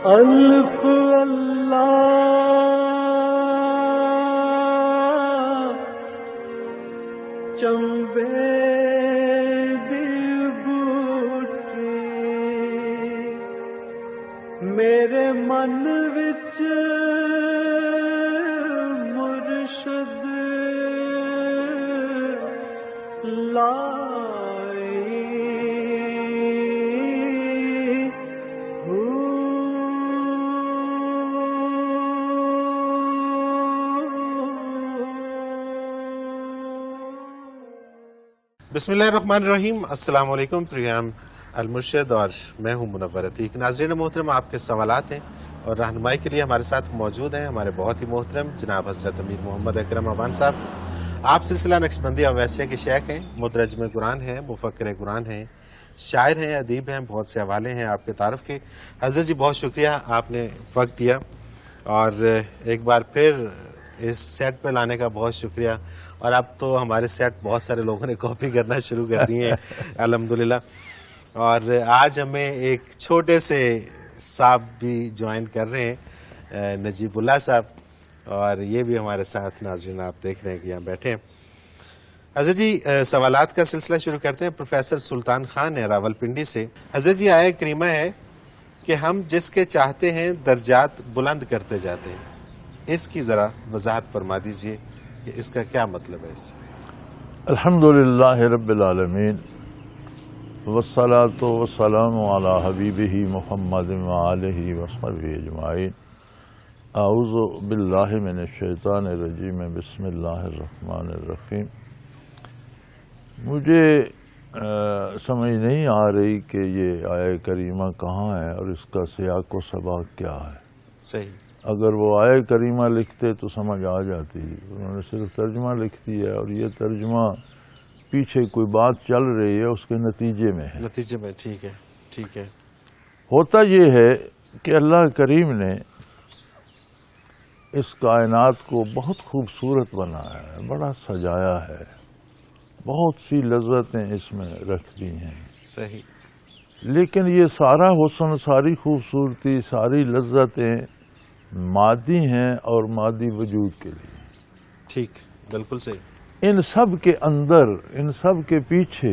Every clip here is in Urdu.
الف اللہ چمبے دی بوٹی میرے من وچ مرشد بسم اللہ الرحمن الرحیم۔ السلام علیکم پروگرام المرشد اور میں ہوں منور عتیق۔ ناظرین محترم، آپ کے سوالات ہیں اور رہنمائی کے لیے ہمارے ساتھ موجود ہیں ہمارے بہت ہی محترم جناب حضرت امیر محمد اکرم عوان صاحب۔ آپ سلسلہ نقشبندی اور ویسیہ کے شیخ ہیں، مترجم قرآن ہیں، مفکر قرآن ہیں، شاعر ہیں، ادیب ہیں، بہت سے حوالے ہیں آپ کے تعارف کے۔ حضرت جی بہت شکریہ آپ نے وقت دیا، اور ایک بار پھر اس سیٹ پہ لانے کا بہت شکریہ۔ اور اب تو ہمارے سیٹ بہت سارے لوگوں نے کاپی کرنا شروع کر دی ہیں الحمدللہ۔ اور آج ہمیں ایک چھوٹے سے صاحب بھی جوائن کر رہے ہیں، نجیب اللہ صاحب، اور یہ بھی ہمارے ساتھ ناظرین آپ دیکھ رہے ہیں کہ یہاں بیٹھے ہیں۔ حضرت جی سوالات کا سلسلہ شروع کرتے ہیں۔ پروفیسر سلطان خان ہے راولپنڈی سے۔ حضرت جی آیہ کریمہ ہے کہ ہم جس کے چاہتے ہیں درجات بلند کرتے جاتے ہیں، اس کی ذرا وضاحت فرما دیجئے کہ اس کا کیا مطلب ہے اس سے؟ الحمدللہ رب العالمین والصلاة والسلام علی حبیبہ محمد وآلہ وصحبہ اجمعین۔ اعوذ باللہ من الشیطان الرجیم، بسم اللہ الرحمن الرحیم۔ مجھے سمجھ نہیں آ رہی کہ یہ آیہ کریمہ کہاں ہے اور اس کا سیاق و سباق کیا ہے۔ صحیح۔ اگر وہ آیہ کریمہ لکھتے تو سمجھ آ جاتی، انہوں نے صرف ترجمہ لکھ دیا ہے، اور یہ ترجمہ پیچھے کوئی بات چل رہی ہے اس کے نتیجے میں ہے۔ نتیجے میں ٹھیک ہے، ٹھیک ہے۔ ہوتا یہ ہے کہ اللہ کریم نے اس کائنات کو بہت خوبصورت بنایا ہے، بڑا سجایا ہے، بہت سی لذتیں اس میں رکھ دی ہیں۔ صحیح۔ لیکن یہ سارا حسن، ساری خوبصورتی، ساری لذتیں مادی ہیں اور مادی وجود کے لیے۔ ٹھیک، بالکل صحیح۔ ان سب کے اندر، ان سب کے پیچھے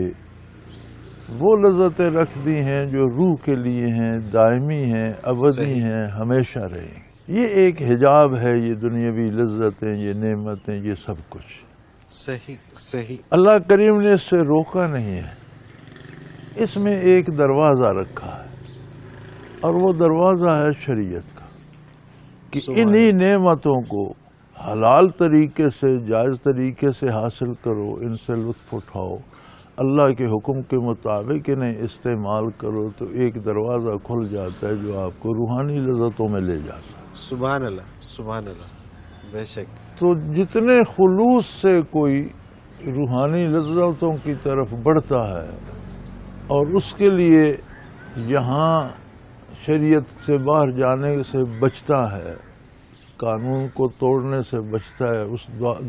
وہ لذتیں رکھ دی ہیں جو روح کے لیے ہیں، دائمی ہیں، ابدی ہیں، ہمیشہ رہیں گی۔ یہ ایک حجاب ہے، یہ دنیاوی لذتیں، یہ نعمتیں، یہ سب کچھ۔ صحیح صحیح۔ اللہ کریم نے اس سے روکا نہیں ہے، اس میں ایک دروازہ رکھا ہے، اور وہ دروازہ ہے شریعت کا، کہ انہی نعمتوں کو حلال طریقے سے، جائز طریقے سے حاصل کرو، ان سے لطف اٹھاؤ، اللہ کے حکم کے مطابق انہیں استعمال کرو، تو ایک دروازہ کھل جاتا ہے جو آپ کو روحانی لذتوں میں لے جاتا ہے۔ سبحان اللہ، سبحان اللہ، بے شک۔ تو جتنے خلوص سے کوئی روحانی لذتوں کی طرف بڑھتا ہے اور اس کے لیے یہاں شریعت سے باہر جانے سے بچتا ہے، قانون کو توڑنے سے بچتا ہے، اس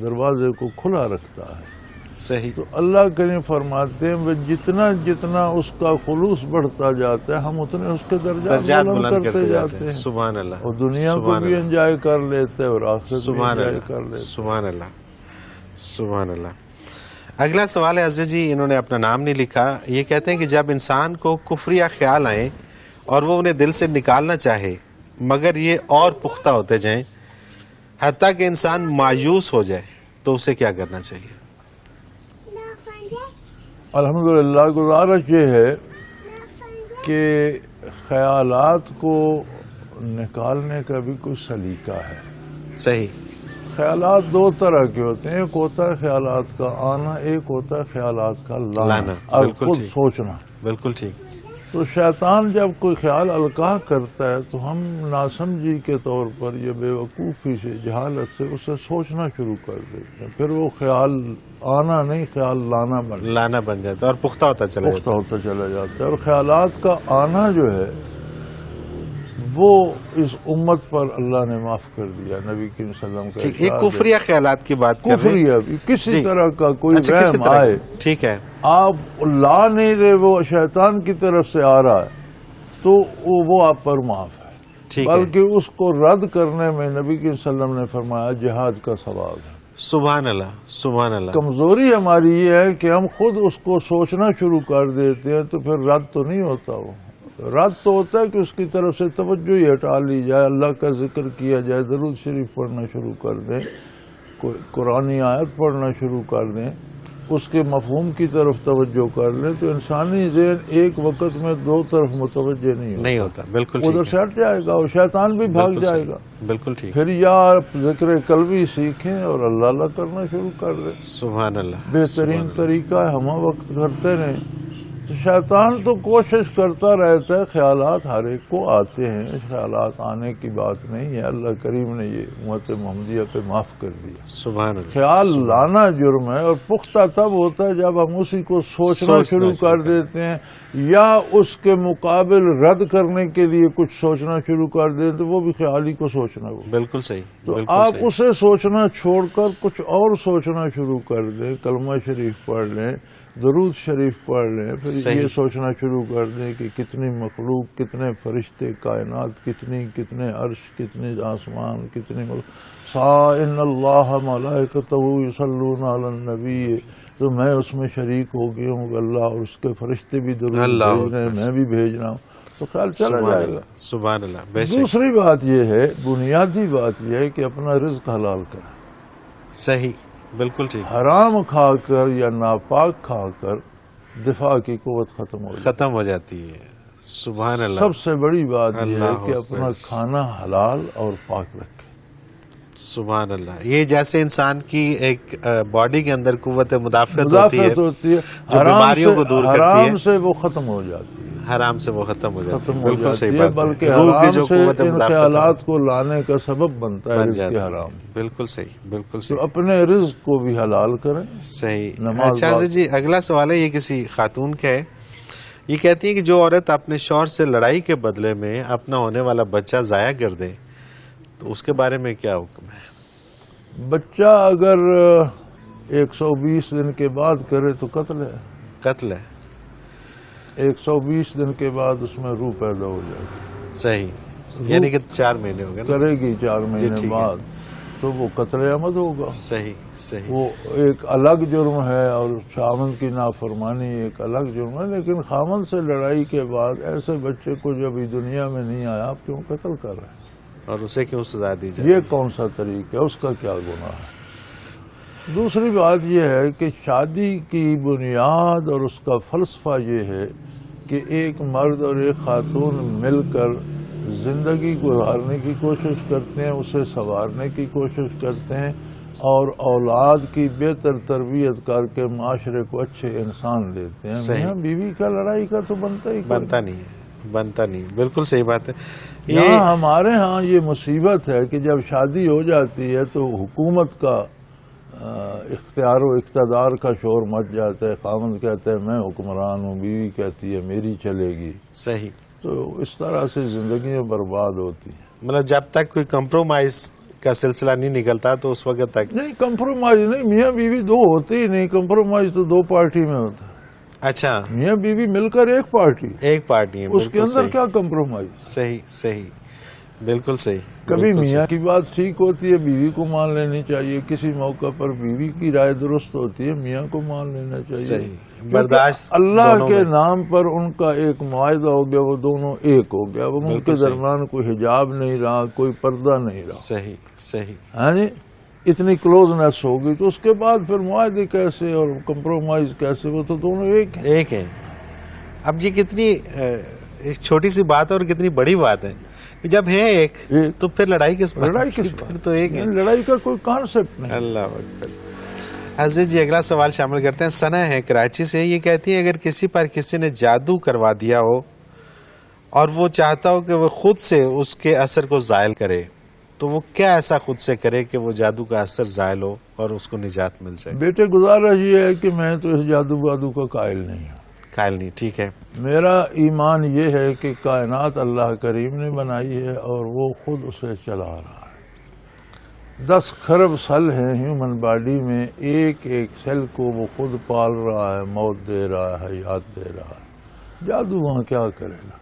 دروازے کو کھلا رکھتا ہے۔ صحیح۔ تو اللہ کریم فرماتے ہیں وہ جتنا جتنا اس کا خلوص بڑھتا جاتا ہے، ہم اتنے اس کے درجات بلند کرتے جاتے ہیں۔ سبحان اللہ۔ اور دنیا کو بھی انجوائے کر لیتے ہیں اور آخرت بھی انجوائے کر لیتے ہیں۔ سبحان اللہ، سبحان اللہ۔ اگلا سوال ہے حضرت جی، انہوں نے اپنا نام نہیں لکھا، یہ کہتے ہیں کہ جب انسان کو کفریہ خیال آئیں اور وہ انہیں دل سے نکالنا چاہے مگر یہ اور پختہ ہوتے جائیں حتیٰ کہ انسان مایوس ہو جائے، تو اسے کیا کرنا چاہیے؟ الحمدللہ گزارش یہ ہے کہ خیالات کو نکالنے کا بھی کوئی سلیقہ ہے۔ صحیح۔ خیالات دو طرح کے ہوتے ہیں، ایک ہوتا ہے خیالات کا آنا، ایک ہوتا ہے خیالات کا لانا اور خود سوچنا۔ بالکل ٹھیک۔ تو شیطان جب کوئی خیال القاع کرتا ہے تو ہم ناسمجھی کے طور پر یا بے وقوفی سے، جہالت سے اسے سوچنا شروع کر دیتے ہیں، پھر وہ خیال آنا نہیں، خیال لانا بن جاتا ہے اور پختہ ہوتا چلا جاتا ہے۔ اور خیالات کا آنا جو ہے وہ اس امت پر اللہ نے معاف کر دیا، نبی کریم صلی اللہ علیہ وسلم کا۔ ایک کفریہ خیالات کی بات کر رہے ہیں، کسی طرح کا کوئی وہم آئے، ٹھیک ہے، آپ لا نہیں رہے، وہ شیطان کی طرف سے آ رہا ہے، تو وہ آپ پر معاف ہے۔ ٹھیک ہے، بلکہ اس کو رد کرنے میں نبی کے صلی اللہ علیہ وسلم نے فرمایا جہاد کا ثواب ہے۔ سبحان اللہ، سبحان اللہ، کمزوری ہماری یہ ہے کہ ہم خود اس کو سوچنا شروع کر دیتے ہیں، تو پھر رد تو نہیں ہوتا، وہ رد تو ہوتا ہے کہ اس کی طرف سے توجہ ہی ہٹا لی جائے، اللہ کا ذکر کیا جائے، درود شریف پڑھنا شروع کر دیں، قرآنی آیت پڑھنا شروع کر دیں، اس کے مفہوم کی طرف توجہ کر لیں، تو انسانی ذہن ایک وقت میں دو طرف متوجہ نہیں ہوتا، بالکل ادھر سے ہٹ جائے گا اور شیطان بھی بھاگ جائے گا۔ بالکل ٹھیک، پھر یا ذکر قلبی سیکھیں اور اللہ اللہ کرنا شروع کر دیں، سبحان اللہ، بہترین طریقہ ہے، ہم وقت کرتے رہیں۔ تو شیطان تو کوشش کرتا رہتا ہے، خیالات ہر ایک کو آتے ہیں، خیالات آنے کی بات نہیں ہے، اللہ کریم نے یہ امت محمدیہ پہ معاف کر دیا۔ سبحان اللہ، خیال لانا جرم ہے، اور پختہ تب ہوتا ہے جب ہم اسی کو سوچنا شروع کر دیتے ہیں، یا اس کے مقابل رد کرنے کے لیے کچھ سوچنا شروع کر دیتے، تو وہ بھی خیال ہی کو سوچنا ہو۔ بالکل صحیح، تو بالکل آپ صحیح، اسے سوچنا چھوڑ کر کچھ اور سوچنا شروع کر دیں، کلمہ شریف پڑھ لیں، درود شریف پڑھ لیں، پھر صحیح، یہ سوچنا شروع کر دیں کہ کتنی مخلوق، کتنے فرشتے، کائنات کتنے عرش، کتنے آسمان، کتنے ان اللہ ملائکتہ یصلون علی النبی، تو میں اس میں شریک ہو گیا ہوں، اللہ اور اس کے فرشتے بھی درود بھیج رہے ہیں، میں بھی بھیج رہا ہوں، تو خیال چلا جائے گا۔ سبحان اللہ، بے شک، دوسری بات یہ ہے، بنیادی بات یہ ہے کہ اپنا رزق حلال کریں۔ صحیح، بالکل ٹھیک، حرام کھا کر یا ناپاک کھا کر دفاع کی قوت ختم ہو جاتی ہے۔ سبحان اللہ، سب سے بڑی بات یہ ہے اللہ کہ اکبر، اپنا کھانا حلال اور پاک رکھیں۔ سبحان اللہ، یہ جیسے انسان کی ایک باڈی کے اندر قوت مدافعت ہوتی ہے، جو حرام بیماریوں کو دور کرتی ہے، حرام سے وہ ختم ہو جاتی ہے، حرام سے وہ ختم ہو جاتی ہے، ختم ہو بالکل جاتی صحیح ہے، بات بلکہ ہے، روح کی حرام جو سے قوت ان مدافعت خیالات کو لانے کا سبب بنتا ہے بن رزق جاتی ہے، حرام۔ بالکل صحیح، بالکل تو صحیح، اپنے رزق کو بھی حلال کریں۔ صحیح۔ نماز اچھا جی، اگلا سوال ہے، یہ کسی خاتون کا ہے، یہ کہتی ہے کہ جو عورت اپنے شوہر سے لڑائی کے بدلے میں اپنا ہونے والا بچہ ضائع کر دے تو اس کے بارے میں کیا حکم ہے؟ بچہ اگر 120 دن کے بعد کرے تو قتل ہے، قتل ہے، 120 دن کے بعد اس میں روح پیدا ہو جائے گی، صحیح، یعنی کہ 4 مہینے ہو گئے نا؟ کرے گی 4 ٹھیک مہینے ہے، بعد تو وہ قتل عمد ہوگا۔ صحیح، صحیح، وہ ایک الگ جرم ہے، اور خامند کی نافرمانی ایک الگ جرم ہے، لیکن خامند سے لڑائی کے بعد ایسے بچے کو جب دنیا میں نہیں آیا آپ کیوں قتل کر رہے ہیں؟ اور اسے کیوں سزا دی جائے؟ یہ کون سا طریقہ ہے؟ اس کا کیا گناہ ہے؟ دوسری بات یہ ہے کہ شادی کی بنیاد اور اس کا فلسفہ یہ ہے کہ ایک مرد اور ایک خاتون مل کر زندگی گزارنے کی کوشش کرتے ہیں، اسے سنوارنے کی کوشش کرتے ہیں، اور اولاد کی بہتر تربیت کر کے معاشرے کو اچھے انسان دیتے ہیں۔ میاں بیوی کا لڑائی کا تو بنتا نہیں، بالکل صحیح بات ہے۔ یہاں ہمارے ہاں یہ مصیبت ہے کہ جب شادی ہو جاتی ہے تو حکومت کا اختیار و اقتدار کا شور مچ جاتا ہے، خاوند کہتا ہے میں حکمران ہوں، بیوی کہتی ہے میری چلے گی، صحیح، تو اس طرح سے زندگیاں برباد ہوتی ہیں۔ مطلب جب تک کوئی کمپرومائز کا سلسلہ نہیں نکلتا تو اس وقت تک نہیں، کمپرومائز نہیں، میاں بیوی دو ہوتے ہی نہیں، کمپرومائز تو 2 پارٹی میں ہوتا ہے۔ اچھا، میاں بیوی مل کر ایک پارٹی ہے، اس کے اندر کیا کمپرومائز؟ صحیح، بالکل صحیح۔ کبھی میاں کی بات ٹھیک ہوتی ہے، بیوی کو مان لینی چاہیے، کسی موقع پر بیوی کی رائے درست ہوتی ہے، میاں کو مان لینا چاہیے، صحیح، برداشت اللہ کے نام پر ان کا ایک معاہدہ ہو گیا، وہ دونوں ایک ہو گیا، وہ ان کے درمیان کوئی حجاب نہیں رہا، کوئی پردہ نہیں رہا، صحیح، ہاں جی، اتنی کلوزنس ہوگی، تو اس کے بعد پھر معاہدے کیسے اور کمپرومائز کیسے؟ وہ تو دونوں ایک ہیں۔ اب یہ کتنی چھوٹی سی بات ہے اور کتنی بڑی بات ہے، جب ہے ایک تو پھر لڑائی کس بات؟ پھر تو ایک ہے، لڑائی کا کوئی کانسیپٹ نہیں۔ اللہ اکبر۔ عزیز جی، اگلا سوال شامل کرتے ہیں، ثنا ہے کراچی سے، یہ کہتی ہے اگر کسی پر کسی نے جادو کروا دیا ہو اور وہ چاہتا ہو کہ وہ خود سے اس کے اثر کو زائل کرے تو وہ کیا ایسا خود سے کرے کہ وہ جادو کا اثر زائل ہو اور اس کو نجات مل جائے؟ بیٹے گزارش یہ ہے کہ میں تو اس جادو بادو کا قائل نہیں ہوں، ٹھیک ہے، میرا ایمان یہ ہے کہ کائنات اللہ کریم نے بنائی ہے اور وہ خود اسے چلا رہا ہے۔ 10 خرب سیل ہیں ہیومن باڈی میں، ایک ایک سیل کو وہ خود پال رہا ہے، موت دے رہا ہے، حیات دے رہا ہے، جادو وہاں کیا کرے گا؟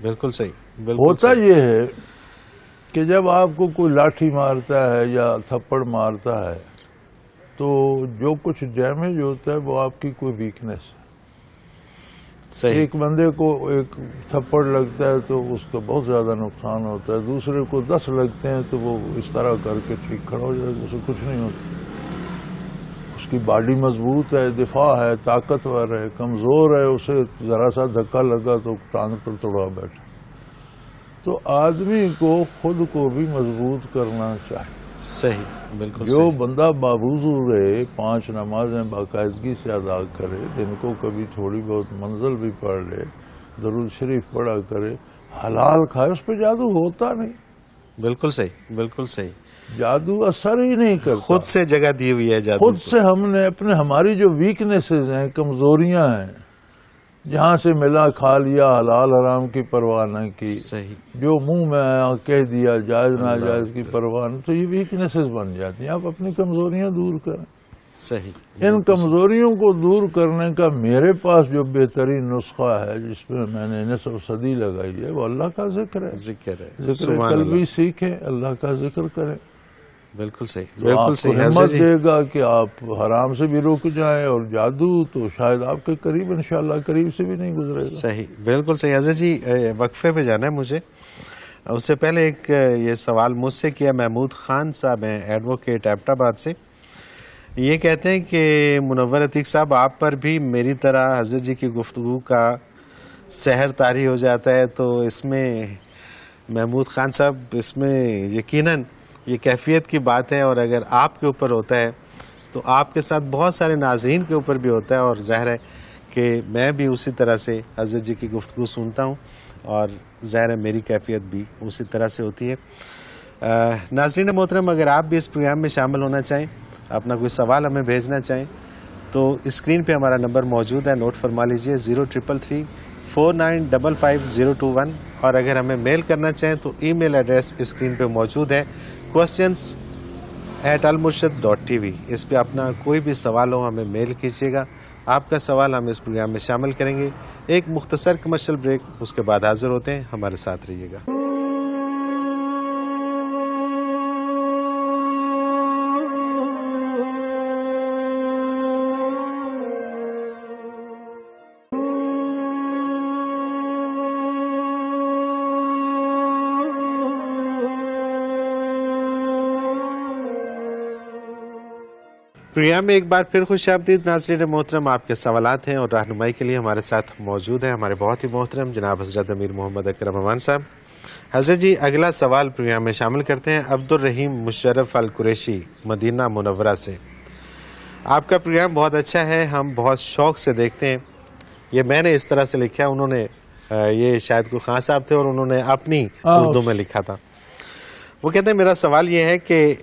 بالکل صحیح. بالکل ہوتا صحیح. یہ ہے کہ جب آپ کو کوئی لاٹھی مارتا ہے یا تھپڑ مارتا ہے تو جو کچھ ڈیمیج ہوتا ہے وہ آپ کی کوئی ویکنیس ہے. صحیح. ایک بندے کو ایک تھپڑ لگتا ہے تو اس کا بہت زیادہ نقصان ہوتا ہے، دوسرے کو 10 لگتے ہیں تو وہ اس طرح کر کے ٹھیک کھڑا ہو جائے گا، اسے کچھ نہیں ہوتا. اس کی باڈی مضبوط ہے، دفاع ہے، طاقتور ہے. کمزور ہے، اسے ذرا سا دھکا لگا تو ٹانگ پر توڑا بیٹھا. تو آدمی کو خود کو بھی مضبوط کرنا چاہیے. صحیح. بالکل جو صحیح. بندہ باوضو رہے، 5 نمازیں باقاعدگی سے ادا کرے، دن کو کبھی تھوڑی بہت منزل بھی پڑھ لے، درود شریف پڑھا کرے، حلال کھائے، اس پہ جادو ہوتا نہیں. بالکل صحیح. بالکل صحیح. جادو اثر ہی نہیں کرتا. خود سے جگہ دی ہوئی ہے جادو خود سے ہم نے ہماری جو ویکنیسز ہیں، کمزوریاں ہیں، جہاں سے ملا کھا لیا، حلال حرام کی پرواہ نہ کی، صحیح. جو منہ میں آیا کہہ دیا، جائز ناجائز کی پرواہ نہ، تو یہ ویکنیسز بن جاتی ہیں. آپ اپنی کمزوریاں دور کریں. صحیح. ان کمزوریوں کو دور کرنے کا میرے پاس جو بہترین نسخہ ہے، جس میں میں نے نصف صدی لگائی ہے، وہ اللہ کا ذکر ہے. ذکر ہے. ذکر سبحان قلبی اللہ. سیکھیں، اللہ کا ذکر کریں. بالکل صحیح. تو بالکل آپ کو صحیح. ہمت حضرت جی دے گا کہ آپ حرام سے بھی رک جائیں، اور جادو تو شاید آپ کے قریب انشاءاللہ قریب سے بھی نہیں گزرے گا. صحیح. بالکل صحیح. حضرت جی وقفے پہ جانا ہے مجھے. اس سے پہلے ایک یہ سوال مجھ سے کیا محمود خان صاحب ہیں، ایڈوکیٹ ایبٹ آباد سے. یہ کہتے ہیں کہ منور عتیق صاحب، آپ پر بھی میری طرح حضرت جی کی گفتگو کا سحر طاری ہو جاتا ہے. تو اس میں محمود خان صاحب، اس میں یقیناً یہ کیفیت کی بات ہے، اور اگر آپ کے اوپر ہوتا ہے تو آپ کے ساتھ بہت سارے ناظرین کے اوپر بھی ہوتا ہے. اور ظاہر ہے کہ میں بھی اسی طرح سے حضرت جی کی گفتگو سنتا ہوں، اور ظاہر ہے میری کیفیت بھی اسی طرح سے ہوتی ہے. ناظرین محترم، اگر آپ بھی اس پروگرام میں شامل ہونا چاہیں، اپنا کوئی سوال ہمیں بھیجنا چاہیں، تو اسکرین پہ ہمارا نمبر موجود ہے، نوٹ فرما لیجئے 0333 4955 اور اگر ہمیں میل کرنا چاہیں تو ای میل ایڈریس اسکرین پہ موجود ہے، questions@almurshid.tv. اس پہ اپنا کوئی بھی سوال ہو ہمیں میل کیجیے گا. آپ کا سوال ہم اس پروگرام میں شامل کریں گے. ایک مختصر کمرشل بریک، اس کے بعد حاضر ہوتے ہیں. ہمارے ساتھ رہیے گا. پروگرام میں ایک بار پھر خوش آمدید ناظرین محترم. آپ کے سوالات ہیں اور رہنمائی کے لیے ہمارے ساتھ موجود ہیں ہمارے بہت ہی محترم جناب حضرت امیر محمد اکرم امان صاحب. حضرت جی، اگلا سوال پروگرام میں شامل کرتے ہیں عبد الرحیم مشرف القریشی مدینہ منورہ سے. آپ کا پروگرام بہت اچھا ہے، ہم بہت شوق سے دیکھتے ہیں. یہ میں نے اس طرح سے لکھا، انہوں نے یہ شاید کوئی خان صاحب تھے اور انہوں نے اپنی اردو میں لکھا تھا. وہ کہتے ہیں میرا سوال یہ ہے کہ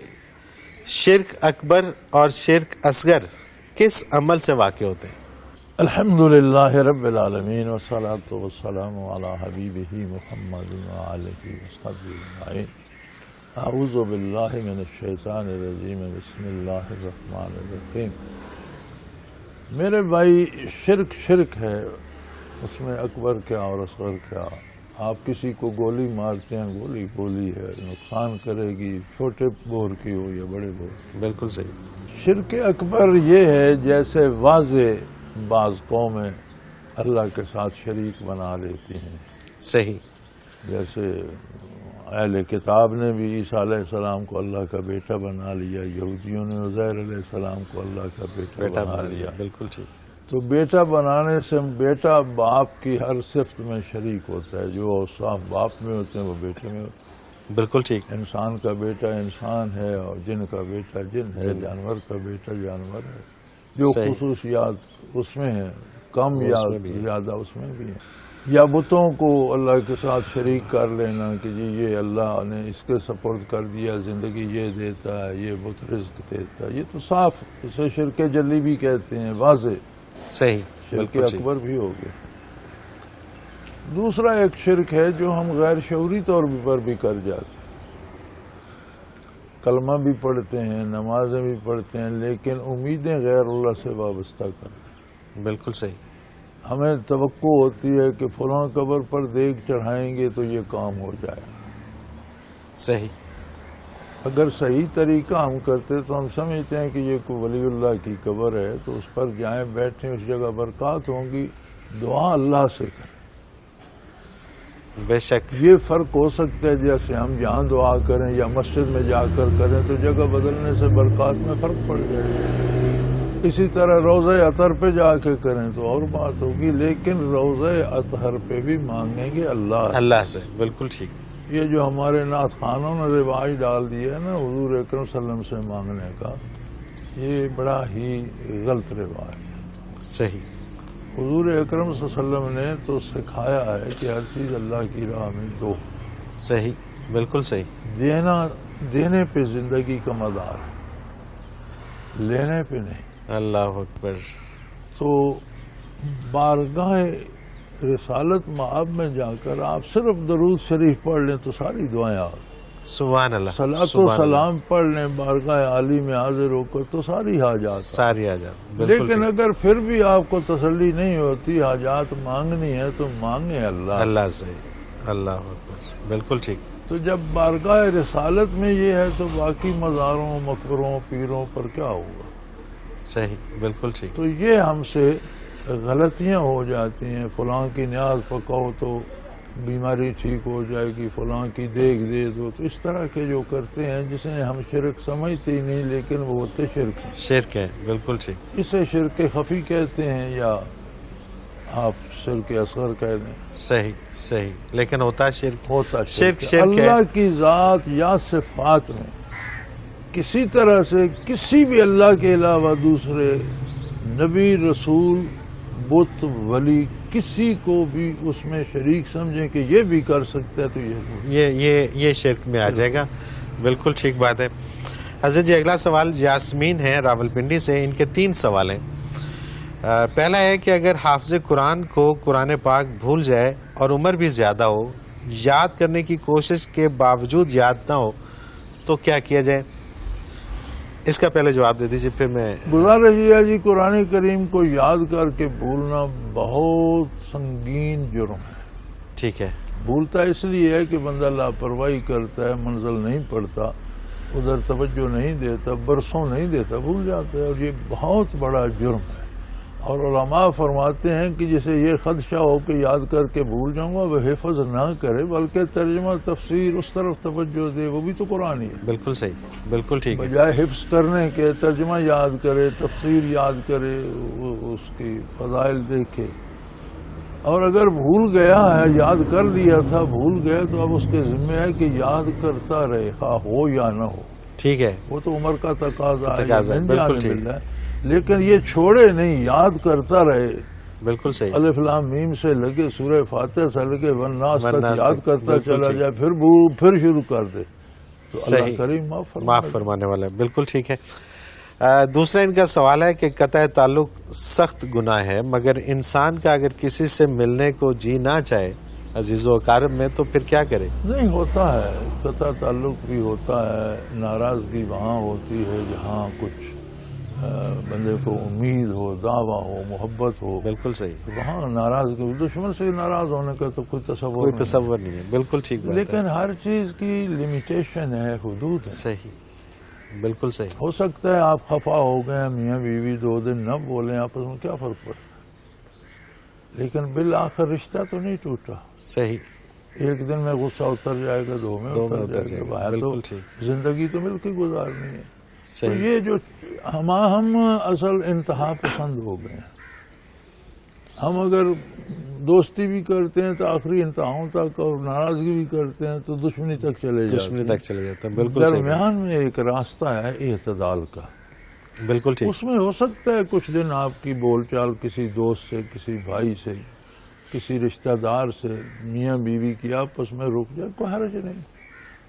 شرک اکبر اور شرک اصغر کس عمل سے واقع ہوتے ہیں؟ الحمدللہ رب العالمین والصلاة والسلام علی حبیبہ محمد وآلہ وصحبہ اجمعین. اعوذ باللہ من الشیطان الرجیم، بسم اللہ الرحمن الرحیم. میرے بھائی، شرک ہے، اس میں اکبر کیا اور اصغر کیا. آپ کسی کو گولی مارتے ہیں، گولی ہے، نقصان کرے گی، چھوٹے بور کی ہو یا بڑے بور کی. بالکل صحیح. شرک اکبر یہ ہے جیسے واضح بعض قومیں اللہ کے ساتھ شریک بنا لیتی ہیں. صحیح. جیسے اہل کتاب نے بھی عیسیٰ علیہ السلام کو اللہ کا بیٹا بنا لیا، یہودیوں نے عزیر علیہ السلام کو اللہ کا بیٹا بنا لیا. بالکل ٹھیک. تو بیٹا بنانے سے بیٹا باپ کی ہر صفت میں شریک ہوتا ہے. جو اوصاف باپ میں ہوتے ہیں وہ بیٹے میں ہوتے ہیں. بالکل ٹھیک. انسان کا بیٹا انسان ہے، اور جن کا بیٹا جن ہے، جانور کا بیٹا جانور ہے. جو خصوصیات اس میں ہیں کم یا زیادہ اس میں بھی ہیں. یا بتوں کو اللہ کے ساتھ شریک کر لینا کہ جی یہ اللہ نے اس کے سپرد کر دیا، زندگی یہ دیتا ہے، یہ بت رزق دیتا ہے. یہ تو صاف، اسے شرک جلی بھی کہتے ہیں، واضح. صحیح. شرک اکبر بھی ہو گیا. دوسرا ایک شرک ہے جو ہم غیر شعوری طور پر بھی کر جاتے ہیں. کلمہ بھی پڑھتے ہیں، نمازیں بھی پڑھتے ہیں، لیکن امیدیں غیر اللہ سے وابستہ کرتے ہیں. بالکل صحیح. ہمیں توقع ہوتی ہے کہ فلاں قبر پر دیگ چڑھائیں گے تو یہ کام ہو جائے. صحیح. اگر صحیح طریقہ ہم کرتے تو ہم سمجھتے ہیں کہ یہ کوئی ولی اللہ کی قبر ہے تو اس پر جائیں بیٹھیں, اس جگہ برکات ہوں گی, دعا اللہ سے کریں. بے شک. یہ فرق ہو سکتا ہے جیسے ہم جہاں دعا کریں یا مسجد میں جا کر کریں تو جگہ بدلنے سے برکات میں فرق پڑ جائے. اسی طرح روضہ اطہر پہ جا کے کریں تو اور بات ہوگی, لیکن روضہ اطہر پہ بھی مانگیں گے اللہ سے. بالکل ٹھیک. یہ جو ہمارے نعت خانوں نے رواج ڈال دیا ہے نا حضور اکرم صلی اللہ علیہ وسلم سے مانگنے کا, یہ بڑا ہی غلط رواج ہے. صحیح. حضور اکرم صلی اللہ علیہ وسلم نے تو سکھایا ہے کہ ہر چیز اللہ کی راہ میں دو. صحیح. بالکل صحیح. دینے پہ زندگی کا مدار ہے, لینے پہ نہیں. اللہ اکبر. تو بارگاہ رسالت مآب میں جا کر آپ صرف درود شریف پڑھ لیں تو ساری دعائیں آ گئی. سبحان اللہ. صلاۃ و سلام پڑھ لیں بارگاہ عالی میں حاضر ہو کر تو ساری حاجات. لیکن اگر پھر بھی آپ کو تسلی نہیں ہوتی, حاجات مانگنی ہے تو مانگیں اللہ سے. اللہ اکبر. بالکل ٹھیک. تو جب بارگاہ رسالت میں یہ ہے تو باقی مزاروں, مقبروں, پیروں پر کیا ہوگا. صحیح. بالکل ٹھیک. تو یہ ہم سے غلطیاں ہو جاتی ہیں. فلاں کی نیاز پکاؤ تو بیماری ٹھیک ہو جائے گی, فلاں کی دیکھ دے دو, تو اس طرح کے جو کرتے ہیں جسے ہم شرک سمجھتے ہی نہیں لیکن وہ ہوتے شرک ہیں. بالکل ٹھیک. اسے شرک خفی کہتے ہیں یا آپ شرک اصغر کہہ دیں. صحیح. لیکن ہوتا شرک. اللہ کی ذات یا صفات میں کسی طرح سے کسی بھی اللہ کے علاوہ دوسرے نبی, رسول, بت, ولی کسی کو بھی اس میں شریک سمجھیں کہ یہ بھی کر سکتا ہے تو یہ شرک میں آ جائے گا. بالکل ٹھیک بات ہے. حضرت جی اگلا سوال یاسمین ہے راولپنڈی سے. ان کے 3 سوال ہیں. پہلا ہے کہ اگر حافظ قرآن کو قرآن پاک بھول جائے اور عمر بھی زیادہ ہو, یاد کرنے کی کوشش کے باوجود یاد نہ ہو تو کیا کیا جائے. اس کا پہلے جواب دے دیجیے پھر میں. گزارش یہ جی قرآن کریم کو یاد کر کے بھولنا بہت سنگین جرم ہے. ٹھیک ہے. بھولتا اس لیے ہے کہ بندہ لاپرواہی کرتا ہے, منزل نہیں پڑتا, ادھر توجہ نہیں دیتا, برسوں نہیں دیتا, بھول جاتا ہے, اور یہ بہت بڑا جرم ہے. اور علماء فرماتے ہیں کہ جسے یہ خدشہ ہو کہ یاد کر کے بھول جاؤں گا وہ حفظ نہ کرے بلکہ ترجمہ تفسیر اس طرف توجہ دے, وہ بھی تو قرآن ہی ہے. بالکل صحیح. بالکل ٹھیک. بجائے حفظ کرنے کے ترجمہ یاد کرے, تفسیر یاد کرے, اس کی فضائل دیکھے. اور اگر بھول گیا ہے, یاد کر لیا تھا, بھول گیا تو اب اس کے ذمہ ہے کہ یاد کرتا رہے, خواہ ہو یا نہ ہو. ٹھیک ہے. وہ تو عمر کا تقاضا ہے, لیکن یہ چھوڑے نہیں, یاد کرتا رہے. بالکل صحیح. الف لام میم سے لگے سورہ فاتحہ سے لگے والناس تک یاد کرتا چلا جائے, پھر شروع کر دے تو اللہ کریم معاف فرمانے والا ہے. بالکل ٹھیک ہے. دوسرا ان کا سوال ہے کہ قطع تعلق سخت گناہ ہے, مگر انسان کا اگر کسی سے ملنے کو جی نہ چاہے عزیز و اقارب میں تو پھر کیا کرے. نہیں, ہوتا ہے قطع تعلق بھی ہوتا ہے, ناراضگی وہاں ہوتی ہے جہاں کچھ بندے کو امید ہو, دعویٰ ہو, محبت ہو. بالکل صحیح. وہاں ناراضگی, دشمن سے ناراض ہونے کا تو کوئی تصور نہیں ہے. بالکل ٹھیک. لیکن ہر چیز کی لمیٹیشن ہے, حدود ہے. صحیح. بالکل صحیح. ہو سکتا ہے آپ خفا ہو گئے, میاں بیوی 2 دن نہ بولیں, آپس میں کیا فرق پڑتا, لیکن بالآخر رشتہ تو نہیں ٹوٹا. صحیح. ایک دن میں غصہ اتر جائے گا, 2 میں اتر جائے گا. باہر تو زندگی تو مل کے گزارنی ہے. تو یہ جو ہم اصل انتہا پسند ہو گئے ہیں. ہم اگر دوستی بھی کرتے ہیں تو آخری انتہاؤں تک, اور ناراضگی بھی کرتے ہیں تو دشمنی تک چلے جاتے ہیں. بالکل. درمیان میں ایک راستہ ہے اعتدال کا. بالکل ٹھیک. اس میں ہو سکتا ہے کچھ دن آپ کی بول چال کسی دوست سے, کسی بھائی سے, کسی رشتہ دار سے, میاں بیوی کی آپس میں رک جائے, کوئی حرج نہیں,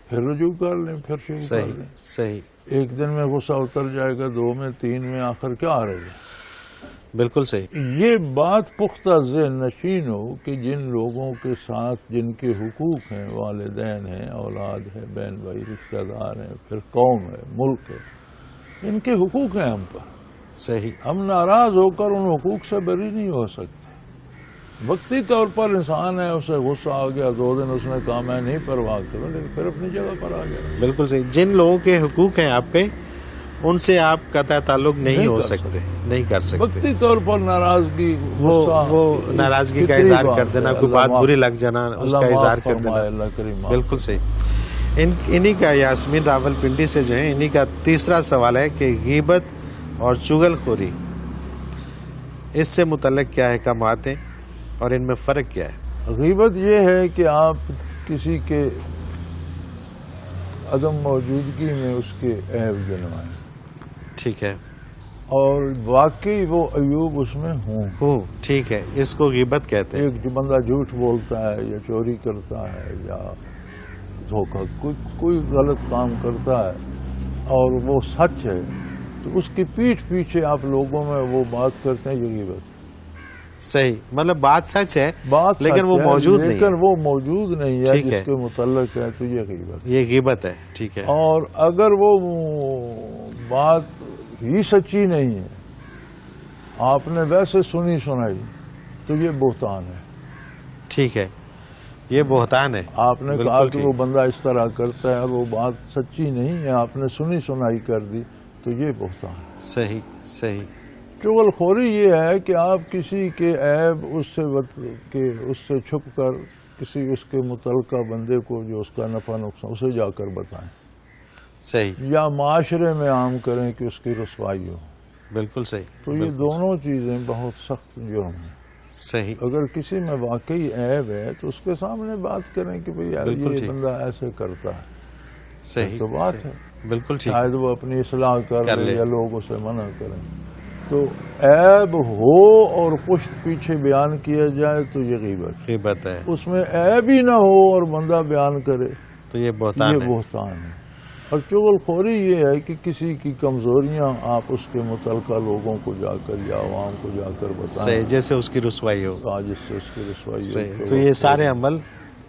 پھر رجوع کر لیں, پھر شروع کر لیں. صحیح. ایک دن میں غصہ اتر جائے گا, 2 میں, 3 میں, آخر کیا آ رہے گا. بالکل صحیح. یہ بات پختہ ذہن نشین ہو کہ جن لوگوں کے ساتھ جن کے حقوق ہیں, والدین ہیں, اولاد ہے, بہن بھائی, رشتہ دار ہیں, پھر قوم ہے, ملک ہے, ان کے حقوق ہیں ہم پر. صحیح. ہم ناراض ہو کر ان حقوق سے بری نہیں ہو سکتے. وقتی طور پر انسان ہے، اسے غصہ آ گیا، 2 دن اس نے کہا میں نہیں پرواہ کروں، لیکن پھر اپنی جگہ پر آ گیا. بالکل صحیح. جن لوگوں کے حقوق ہیں آپ پہ، ان سے آپ قطع تعلق نہیں ہو سکتے، نہیں کر سکتے. وقتی طور پر نارضگی، وہ ناراضگی کا اظہار کر دینا، کوئی بات بری لگ جانا، اس کا اظہار کر دینا. اللہ کریم. بالکل صحیح. انہی کا یاسمین راول پنڈی سے جو ہے، انہی کا تیسرا سوال ہے کہ غیبت اور چغل خوری، اس سے متعلق کیا احکامات ہیں اور ان میں فرق کیا ہے؟ غیبت یہ ہے کہ آپ کسی کے عدم موجودگی میں اس کے عیب گنوائیں. ٹھیک ہے. اور واقعی وہ عیوب اس میں ہوں. ٹھیک ہے، اس کو غیبت کہتے ہیں. ایک جو بندہ جھوٹ بولتا ہے یا چوری کرتا ہے یا دھوکہ کوئی غلط کام کرتا ہے اور وہ سچ ہے، تو اس کی پیٹھ پیچھے آپ لوگوں میں وہ بات کرتے ہیں، یہ غیبت. صحیح، مطلب بات سچ ہے بات لیکن وہ موجود نہیں، لیکن وہ موجود نہیں ہے جس کے متعلق ہے، تو یہ غیبت. یہ غیبت ہے. ٹھیک ہے. اور اگر وہ بات ہی سچی نہیں ہے، آپ نے ویسے سنی سنائی، تو یہ بہتان ہے. ٹھیک ہے، یہ بہتان ہے. آپ نے کہا کہ وہ بندہ اس طرح کرتا ہے اور وہ بات سچی نہیں ہے، آپ نے سنی سنائی کر دی، تو یہ بہتان ہے. صحیح صحیح. چغل خوری یہ ہے کہ آپ کسی کے عیب اس سے چھپ کر کسی اس کے متعلقہ بندے کو جو اس کا نفع نقصان اسے جا کر بتائیں. صحیح. یا معاشرے میں عام کریں کہ اس کی رسوائی ہو. بالکل صحیح. تو یہ دونوں چیزیں بہت سخت جرم ہیں. صحیح. اگر کسی میں واقعی عیب ہے تو اس کے سامنے بات کریں کہ بھئی یہ بندہ ایسے کرتا ہے. صحیح. تو بات ہے. بالکل ٹھیک. شاید وہ اپنی اصلاح کر لے یا لوگ اسے منع کریں. تو عیب ہو اور پشت پیچھے بیان کیا جائے تو یہ غیبت ہے. اس میں عیب ہی نہ ہو اور بندہ بیان کرے تو یہ بہتان ہے. اور چغل خوری یہ ہے کہ کسی کی کمزوریاں آپ اس کے متعلقہ لوگوں کو جا کر یا عوام کو جا کر بتائیں، جیسے اس کی رسوائی ہو. جس سے اس کی رسوائی ہو. تو یہ سارے عمل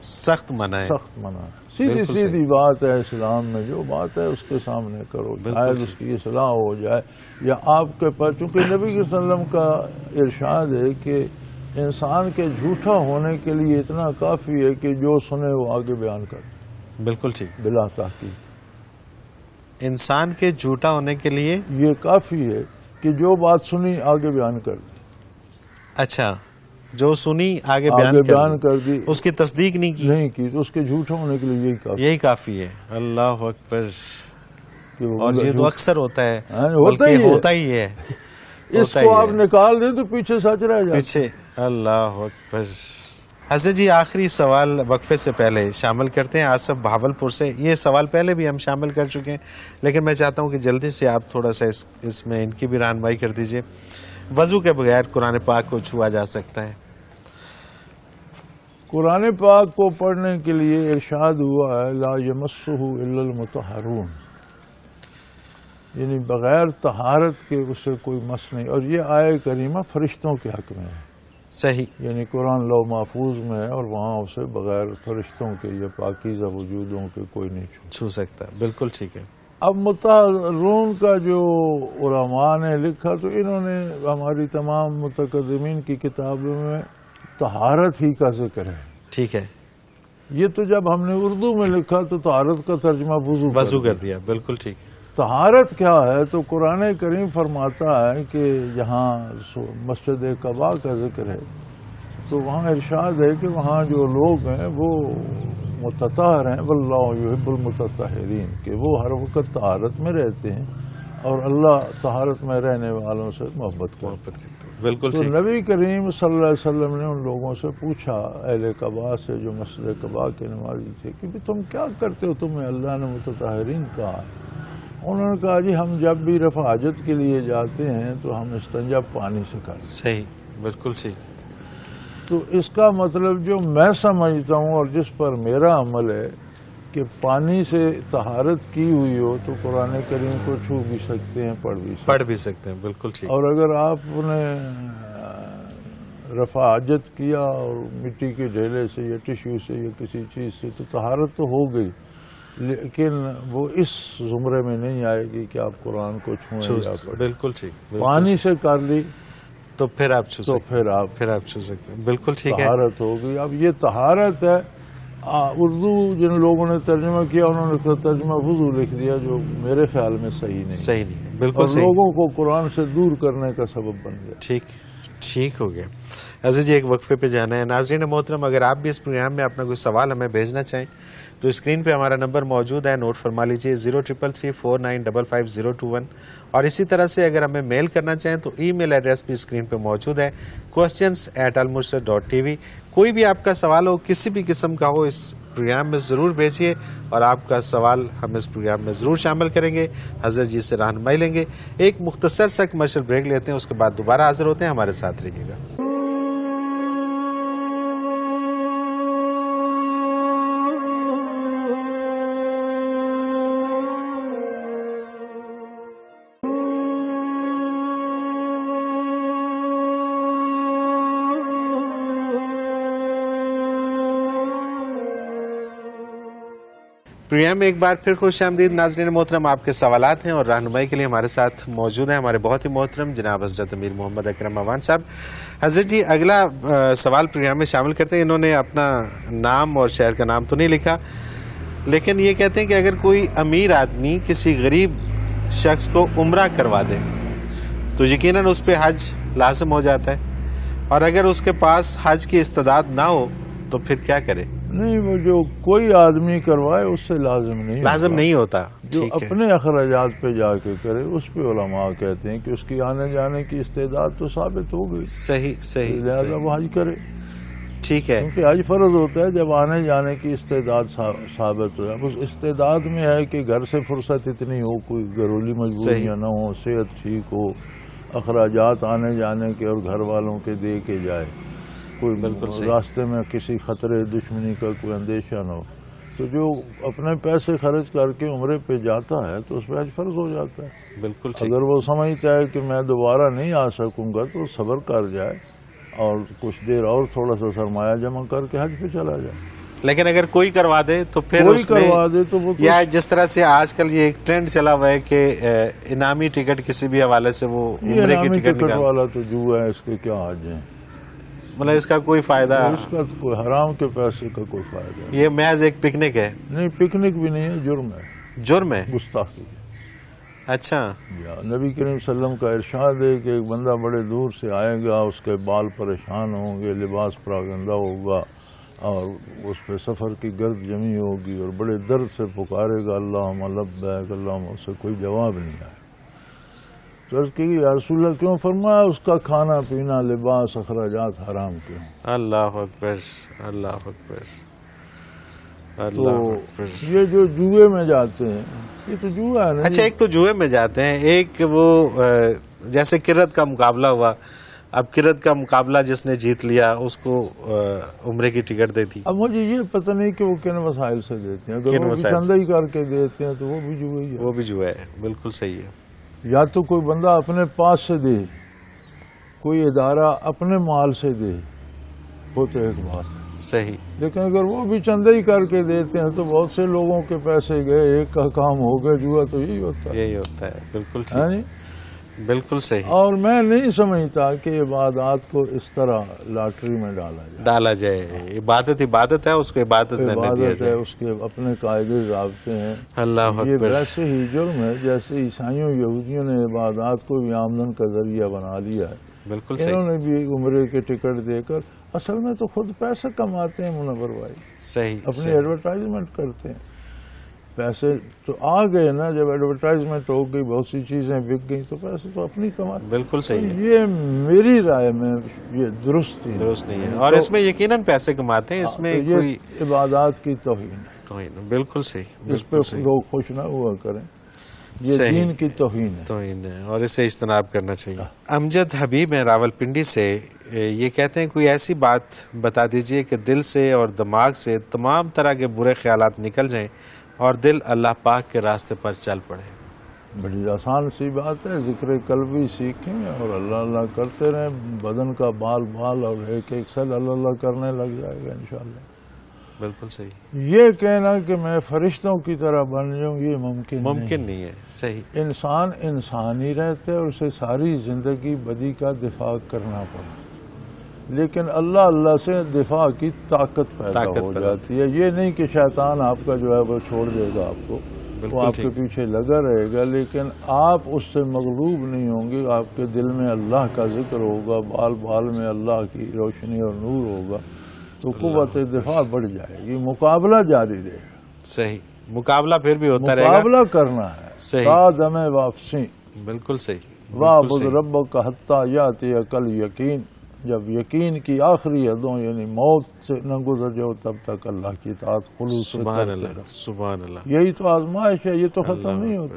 سخت منع ہے. سخت منع. سیدھی بات ہے اسلام میں، جو بات ہے اس کے سامنے کرو، شاید اس کی اصلاح ہو جائے. یا آپ کے پاس، چونکہ نبی صلی اللہ علیہ وسلم کا ارشاد ہے کہ انسان کے جھوٹا ہونے کے لیے اتنا کافی ہے کہ جو سنے وہ آگے بیان کر. بالکل ٹھیک. بلا تحقیق انسان کے جھوٹا ہونے کے لیے یہ کافی ہے کہ جو بات سنی آگے بیان کر دی. اچھا، جو سنی آگے بیان کر دی، اس کی تصدیق نہیں کی تو اس کے جھوٹا ہونے کے لیے یہی کافی ہے. اللہ اکبر. اور یہ تو اکثر ہوتا ہے، ہوتا ہی ہے. اس کو آپ نکال دیں تو پیچھے سچ رہ جائے. پیچھے. اللہ اکبر. حضرت جی، آخری سوال وقفے سے پہلے شامل کرتے ہیں. آصف بہاولپور سے. یہ سوال پہلے بھی ہم شامل کر چکے ہیں، لیکن میں چاہتا ہوں کہ جلدی سے آپ تھوڑا سا اس میں ان کی بھی رہنمائی کر دیجئے. وضو کے بغیر قرآن پاک کو چھوا جا سکتا ہے؟ قرآن پاک کو پڑھنے کے لیے ارشاد ہوا ہے لا یمسہ الا المطہرون، یعنی بغیر طہارت کے اسے کوئی مس نہیں. اور یہ آیہ کریمہ فرشتوں کے حق میں ہے. صحیح. یعنی قرآن لوح محفوظ میں ہے اور وہاں اسے بغیر فرشتوں کے یا پاکیزہ وجودوں کے کوئی نہیں چھو سکتا. بالکل ٹھیک ہے. اب مطہرون کا جو علماء نے لکھا، تو انہوں نے ہماری تمام متقدمین کی کتابوں میں طہارت ہی کا ذکر ہے. ٹھیک ہے. یہ تو جب ہم نے اردو میں لکھا تو طہارت کا ترجمہ وضو کر دیا. بالکل ٹھیک. طہارت کیا ہے؟ تو قرآن کریم فرماتا ہے کہ جہاں مسجد قباء کا ذکر ہے تو وہاں ارشاد ہے کہ وہاں جو لوگ ہیں وہ متطہر ہیں، واللہ یحب المتطہرین، کہ وہ ہر وقت طہارت میں رہتے ہیں اور اللہ طہارت میں رہنے والوں سے محبت کرتے ہیں. بالکل. تو نبی کریم صلی اللہ علیہ وسلم نے ان لوگوں سے پوچھا، اہل قباء سے جو مسجد قباء کے نمازی تھے، کہ تم کیا کرتے ہو؟ تمہیں اللہ نے متطہرین کہا. انہوں نے کہا جی ہم جب بھی رفع حاجت کے لیے جاتے ہیں تو ہم استنجا پانی سے کرتے ہیں. صحیح. بالکل ٹھیک. تو اس کا مطلب جو میں سمجھتا ہوں اور جس پر میرا عمل ہے کہ پانی سے طہارت کی ہوئی ہو تو قرآن کریم کو چھو بھی سکتے ہیں، پڑھ بھی سکتے ہیں. بالکل ٹھیک. اور اگر آپ نے رفع حاجت کیا اور مٹی کے ڈھیلے سے یا ٹشو سے یا کسی چیز سے تو طہارت تو ہو گئی، لیکن وہ اس زمرے میں نہیں آئے گی کہ آپ قرآن کو چھوئیں یا پڑھیں. بالکل ٹھیک. پانی سے کر لی تو پھر آپ چھو تو سکتے پھر آپ چھو سکتے ہیں. بالکل ٹھیک ہے. طہارت ہوگی. اب یہ طہارت ہے. اردو جن لوگوں نے ترجمہ کیا انہوں نے ترجمہ وضو لکھ دیا جو میرے خیال میں صحیح نہیں ہے. بالکل اور صحیح. لوگوں کو قرآن سے دور کرنے کا سبب بن گیا. ٹھیک ہو گیا. عزیز جی ایک وقفے پہ جانا ہے. ناظرین محترم اگر آپ بھی اس پروگرام میں اپنا کوئی سوال ہمیں بھیجنا چاہیں تو اسکرین پہ ہمارا نمبر موجود ہے, نوٹ فرما لیجئے 0333495521. اور اسی طرح سے اگر ہمیں میل کرنا چاہیں تو ای میل ایڈریس بھی اسکرین پہ موجود ہے questions@almurshid.tv. کوئی بھی آپ کا سوال ہو کسی بھی قسم کا ہو اس پروگرام میں ضرور بھیجیے اور آپ کا سوال ہم اس پروگرام میں ضرور شامل کریں گے, حضرت جی سے رہنمائی لیں گے. ایک مختصر سا کمرشل بریک لیتے ہیں, اس کے بعد دوبارہ حاضر ہوتے ہیں. ہمارے ساتھ رہیے گا. پروگرام میں ایک بار پھر خوش آمدید. ناظرین محترم آپ کے سوالات ہیں اور رہنمائی کے لیے ہمارے ساتھ موجود ہیں ہمارے بہت ہی محترم جناب حضرت امیر محمد اکرم اعوان صاحب. حضرت جی اگلا سوال پروگرام میں شامل کرتے ہیں. انہوں نے اپنا نام اور شہر کا نام تو نہیں لکھا, لیکن یہ کہتے ہیں کہ اگر کوئی امیر آدمی کسی غریب شخص کو عمرہ کروا دے تو یقیناً اس پہ حج لازم ہو جاتا ہے, اور اگر اس کے پاس حج کی استعداد نہ ہو تو پھر کیا کرے؟ نہیں, وہ جو کوئی آدمی کروائے اس سے لازم نہیں ہوتا. جو اپنے اخراجات پہ جا کے کرے اس پہ علماء کہتے ہیں کہ اس کی آنے جانے کی استعداد تو ثابت ہو گئی. صحیح. لہذا وہ حج کرے. ٹھیک ہے. کیونکہ حج فرض ہوتا ہے جب آنے جانے کی استعداد ثابت ہو جائے. اس استعداد میں ہے کہ گھر سے فرصت اتنی ہو, کوئی گھریلو مجبوریاں نہ ہو, صحت ٹھیک ہو, اخراجات آنے جانے کے اور گھر والوں کے دے کے جائے, کوئی راستے میں کسی خطرے دشمنی کا کوئی اندیشہ نہ ہو. تو جو اپنے پیسے خرچ کر کے عمرے پہ جاتا ہے تو اس پہ حج فرض ہو جاتا ہے. بالکل. اگر وہ سمجھتا ہے کہ میں دوبارہ نہیں آ سکوں گا تو صبر کر جائے اور کچھ دیر اور تھوڑا سا سرمایہ جمع کر کے حج پہ چلا جائے. لیکن اگر کوئی کروا دے تو پھر کوئی کروا دے تو وہ یا جس طرح سے آج کل یہ ایک ٹرینڈ چلا ہوا ہے کہ انعامی ٹکٹ کسی بھی حوالے سے وہ عمرے کی ٹکٹ والا تو جو ہے اس کے کیا حج ہیں, مطلب اس کا کوئی فائدہ, اس کا کوئی حرام کے پیسے کا کوئی فائدہ نہیں. یہ محض ایک پکنک ہے. نہیں, پکنک بھی نہیں ہے, جرم ہے, گستاخی. اچھا. نبی کریم صلی اللہ علیہ وسلم کا ارشاد ہے کہ ایک بندہ بڑے دور سے آئے گا, اس کے بال پریشان ہوں گے, لباس پراگندہ ہوگا اور اس پہ سفر کی گرد جمی ہوگی اور بڑے درد سے پکارے گا اللہم لبیک اللہم, اس سے کوئی جواب نہیں آئے. تو اس کی یا رسول اللہ کیوں؟ فرمایا اس کا کھانا پینا لباس اخراجات حرام کیوں. اللہ اکبر, اللہ اکبر. تو یہ جو جوئے میں جاتے ہیں یہ تو جوا ہے نا. اچھا, ایک تو جوئے میں جاتے ہیں, ایک وہ جیسے کرت کا مقابلہ ہوا, اب کرت کا مقابلہ جس نے جیت لیا اس کو عمرے کی ٹکٹ دے دی. اب مجھے یہ پتہ نہیں کہ وہ کن وسائل سے دیتے ہیں, اگر وہ چندہ ہی کر کے دیتے ہیں تو وہ بھی جوا ہی ہے. وہ بھی جوا ہے, بالکل صحیح ہے. یا تو کوئی بندہ اپنے پاس سے دے, کوئی ادارہ اپنے مال سے دے, وہ تو ایک بات ہے. صحیح. لیکن اگر وہ بھی چندہ ہی کر کے دیتے ہیں تو بہت سے لوگوں کے پیسے گئے, ایک کا کام ہو گیا. جوا تو یہی ہوتا ہے. بالکل ٹھیک, بالکل صحیح. اور میں نہیں سمجھتا کہ عبادات کو اس طرح لاٹری میں ڈالا جائے. عبادت ہے, اس کو عبادت ہے, اس کے اپنے قاعدے ضابطے ہیں. اللہ یہ ویسے ہی جرم ہے جیسے عیسائیوں یہودیوں نے عبادات کو بھی آمدن کا ذریعہ بنا لیا ہے. بالکل صحیح. انہوں نے بھی عمرے کے ٹکٹ دے کر اصل میں تو خود پیسے کماتے ہیں منور بھائی. صحیح. اپنی ایڈورٹائزمنٹ کرتے ہیں. پیسے تو آ گئے نا, جب ایڈورٹائزمنٹ ہو گئی, بہت سی چیزیں بک گئی تو پیسے تو اپنی کماتے. بالکل صحیح. یہ میری رائے میں یہ درست نہیں ہے, اور اس میں یقیناً پیسے کماتے ہیں. اس میں کوئی عبادات کی توہین. بالکل صحیح. اس پہ لوگ خوش نہ ہوا کریں, یہ دین کی توہین ہے اور اسے اجتناب کرنا چاہیے. امجد حبیب ہیں راولپنڈی سے, یہ کہتے ہیں کوئی ایسی بات بتا دیجئے کہ دل سے اور دماغ سے تمام طرح کے برے خیالات نکل جائیں اور دل اللہ پاک کے راستے پر چل پڑے. بڑی آسان سی بات ہے, ذکر قلبی سیکھیں اور اللہ اللہ کرتے رہیں. بدن کا بال اور ایک ایک سیل اللہ اللہ کرنے لگ جائے گا انشاءاللہ. بالکل صحیح. یہ کہنا کہ میں فرشتوں کی طرح بن جاؤں یہ ممکن نہیں ہے. صحیح. انسان انسان ہی رہتا ہے اور اسے ساری زندگی بدی کا دفاع کرنا پڑتا، لیکن اللہ اللہ سے دفاع کی طاقت پیدا ہو جاتی ہے. یہ نہیں کہ شیطان آپ کا جو ہے وہ چھوڑ دے گا آپ کو، وہ آپ کے پیچھے لگا رہے گا، لیکن آپ اس سے مغلوب نہیں ہوں گے. آپ کے دل میں اللہ کا ذکر ہوگا، بال بال میں اللہ کی روشنی اور نور ہوگا، تو قوت دفاع بڑھ جائے گی، مقابلہ جاری رہے گا. صحیح. مقابلہ پھر بھی ہوتا رہے گا. مقابلہ کرنا ہے. صحیح. تا دم واپسی. بالکل صحیح. وَاعْبُدْ رَبَّكَ حَتَّىٰ يَأْتِيَكَ الْيَقِينُ. جب یقین کی آخری حدوں یعنی موت سے نہ گزر جاؤ تب تک اللہ کی اطاعت خلوص سے سبحان اللہ. سبحان اللہ. یہی تو آزمائش ہے، یہ تو ختم نہیں ہوتی.